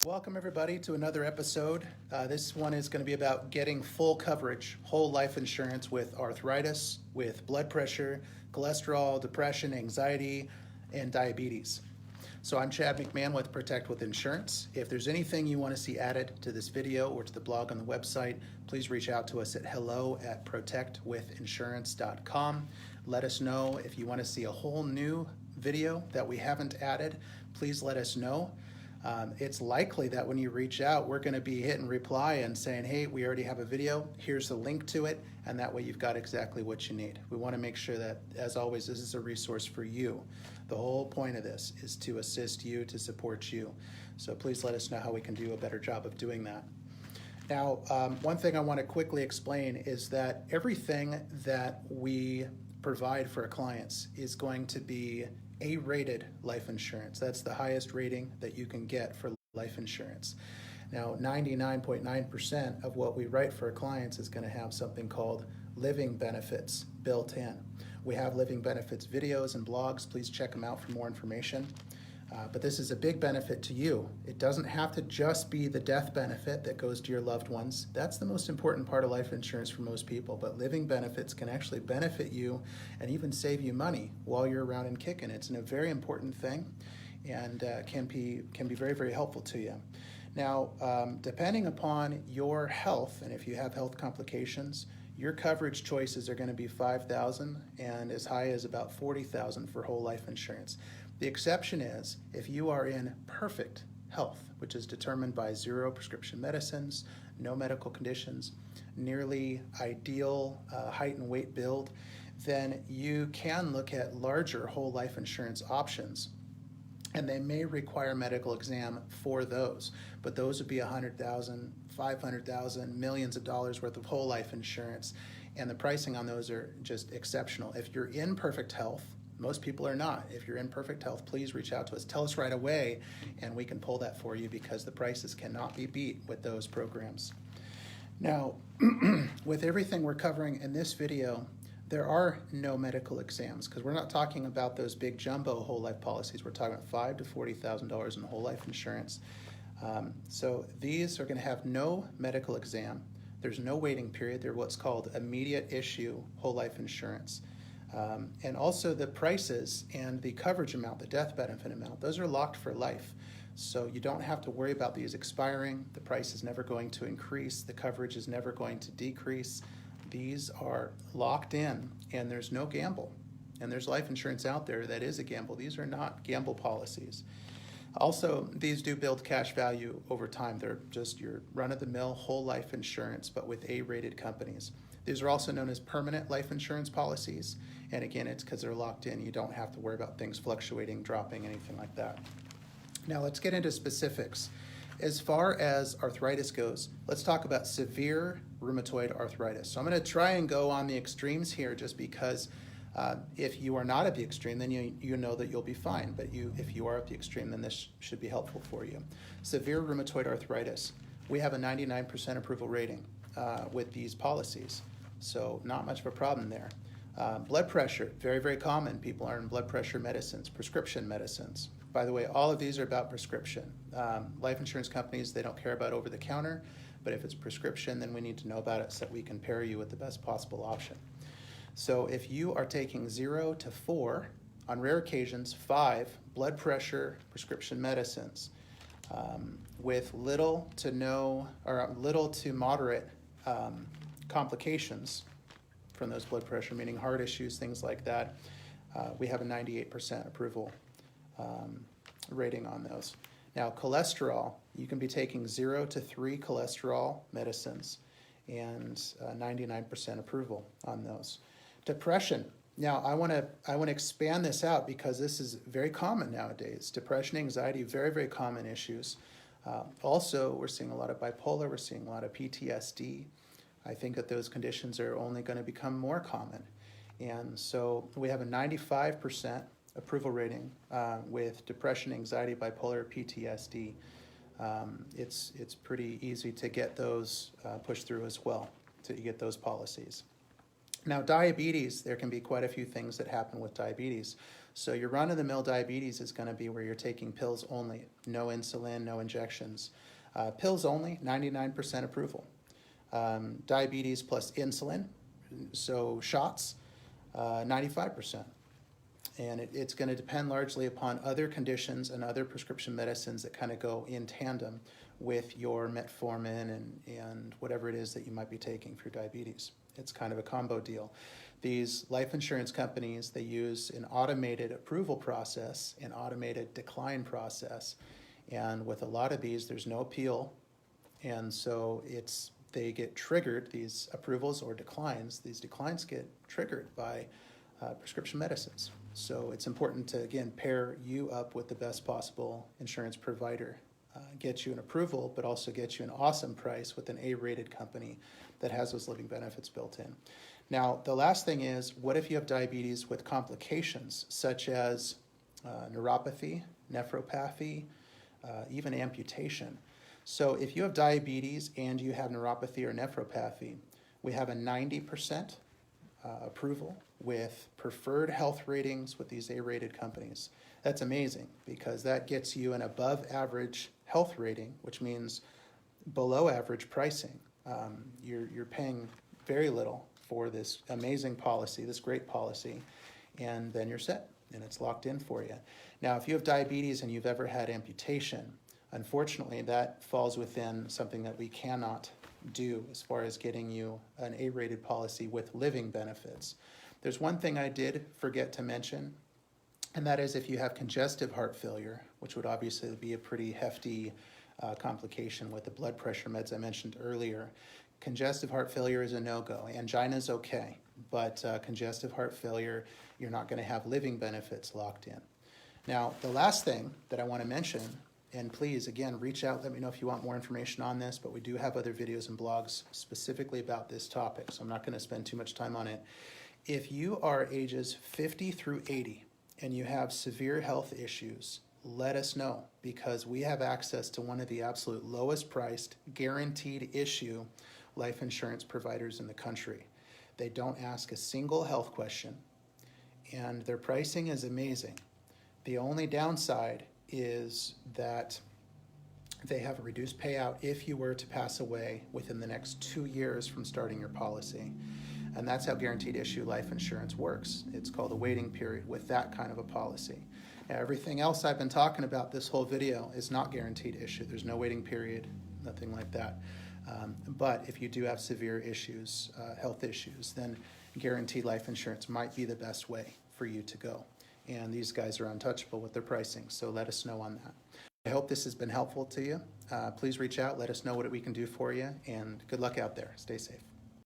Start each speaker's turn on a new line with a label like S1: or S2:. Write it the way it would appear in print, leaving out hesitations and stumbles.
S1: Welcome everybody to another episode. This one is going to be about getting full coverage, whole life insurance with arthritis, with blood pressure, cholesterol, depression, anxiety, and diabetes. So I'm Chad McMahon with Protect with Insurance. If there's anything you want to see added to this video or to the blog on the website, please reach out to us at hello@protectwithinsurance.com. Let us know if you want to see a whole new video that we haven't added. Please let us know. It's likely that when you reach out, we're going to be hitting reply and saying, hey, we already have a video, here's the link to it, and that way you've got exactly what you need. We want to make sure that, as always, this is a resource for you. The whole point of this is to assist you, to support you. So please let us know how we can do a better job of doing that. Now, one thing I want to quickly explain is that everything that we provide for our clients is going to be A-rated life insurance. That's the highest rating that you can get for life insurance. Now, 99.9% of what we write for our clients is going to have something called living benefits built in. We have living benefits videos and blogs. Please check them out for more information. But this is a big benefit to you. It doesn't have to just be the death benefit that goes to your loved ones. That's the most important part of life insurance for most people, but living benefits can actually benefit you and even save you money while you're around and kicking. It's a very important thing and can be very, very helpful to you. Now, depending upon your health, and if you have health complications, your coverage choices are going to be $5,000 and as high as about $40,000 for whole life insurance. The exception is if you are in perfect health, which is determined by 0 prescription medicines, no medical conditions, nearly ideal height and weight build, then you can look at larger whole life insurance options. And they may require medical exam for those, but those would be $100,000, $500,000, millions of dollars worth of whole life insurance, and the pricing on those are just exceptional. If you're in perfect health, most people are not. If you're in perfect health, please reach out to us. Tell us right away, and we can pull that for you because the prices cannot be beat with those programs. Now, with everything we're covering in this video, there are no medical exams because we're not talking about those big jumbo whole life policies. We're talking about $5,000 to $40,000 in whole life insurance. So these are going to have no medical exam. There's no waiting period. They're what's called immediate issue whole life insurance. And also the prices and the coverage amount, the death benefit amount, those are locked for life. So you don't have to worry about these expiring. The price is never going to increase. The coverage is never going to decrease. These are locked in and there's no gamble. And there's life insurance out there that is a gamble. These are not gamble policies. Also, these do build cash value over time. They're just your run-of-the-mill whole life insurance, but with A-rated companies. These are also known as permanent life insurance policies. And again, it's because they're locked in. You don't have to worry about things fluctuating, dropping, anything like that. Now let's get into specifics. As far as arthritis goes, let's talk about severe rheumatoid arthritis. So I'm going to try and go on the extremes here just because if you are not at the extreme, then you know that you'll be fine. But if you are at the extreme, then this should be helpful for you. Severe rheumatoid arthritis. We have a 99% approval rating with these policies. So not much of a problem there. Blood pressure, very, very common. People are on blood pressure medicines, prescription medicines. By the way, all of these are about prescription. Life insurance companies, they don't care about over-the-counter, but if it's prescription, then we need to know about it so that we can pair you with the best possible option. So if you are taking 0 to 4, on rare occasions 5 blood pressure prescription medicines with little to no or little to moderate complications from those blood pressure, meaning heart issues, things like that, we have a 98% approval rating on those. Now, cholesterol, you can be taking 0 to 3 cholesterol medicines and 99% approval on those. Depression. Now, I want to expand this out because this is very common nowadays. Depression, anxiety, very, very common issues. Also, we're seeing a lot of bipolar. We're seeing a lot of PTSD. I think that those conditions are only going to become more common. And so we have a 95% approval rating with depression, anxiety, bipolar, PTSD. It's pretty easy to get those pushed through as well, to get those policies. Now, diabetes, there can be quite a few things that happen with diabetes. So your run-of-the-mill diabetes is going to be where you're taking pills only, no insulin, no injections. Pills only, 99% approval. Diabetes plus insulin, so shots, 95%. And it's going to depend largely upon other conditions and other prescription medicines that kind of go in tandem with your metformin and whatever it is that you might be taking for diabetes. It's kind of a combo deal. These life insurance companies, they use an automated approval process, an automated decline process. And with a lot of these, there's no appeal. And so they get triggered, these approvals or declines, these declines get triggered by prescription medicines. So it's important to, again, pair you up with the best possible insurance provider. Get you an approval, but also get you an awesome price with an A-rated company that has those living benefits built in. Now, the last thing is, what if you have diabetes with complications such as neuropathy, nephropathy, even amputation? So if you have diabetes and you have neuropathy or nephropathy, we have a 90% approval with preferred health ratings with these A-rated companies. That's amazing because that gets you an above average health rating, which means below average pricing. You're paying very little for this amazing policy, this great policy, and then you're set and it's locked in for you. Now, if you have diabetes and you've ever had amputation, unfortunately, that falls within something that we cannot do as far as getting you an A-rated policy with living benefits. There's one thing I did forget to mention, and that is if you have congestive heart failure, which would obviously be a pretty hefty complication with the blood pressure meds I mentioned earlier. Congestive heart failure is a no-go. Angina is okay, but congestive heart failure, you're not going to have living benefits locked in. Now, the last thing that I want to mention, and please, again, reach out, let me know if you want more information on this, but we do have other videos and blogs specifically about this topic, so I'm not going to spend too much time on it. If you are ages 50 through 80 and you have severe health issues, let us know, because we have access to one of the absolute lowest priced, guaranteed issue life insurance providers in the country. They don't ask a single health question, and their pricing is amazing. The only downside is that they have a reduced payout if you were to pass away within the next 2 years from starting your policy. And that's how guaranteed issue life insurance works. It's called a waiting period with that kind of a policy. Now, everything else I've been talking about this whole video is not guaranteed issue. There's no waiting period, nothing like that. But if you do have severe issues, health issues, then guaranteed life insurance might be the best way for you to go. And these guys are untouchable with their pricing, so let us know on that. I hope this has been helpful to you. Please reach out, let us know what we can do for you, and good luck out there. Stay safe.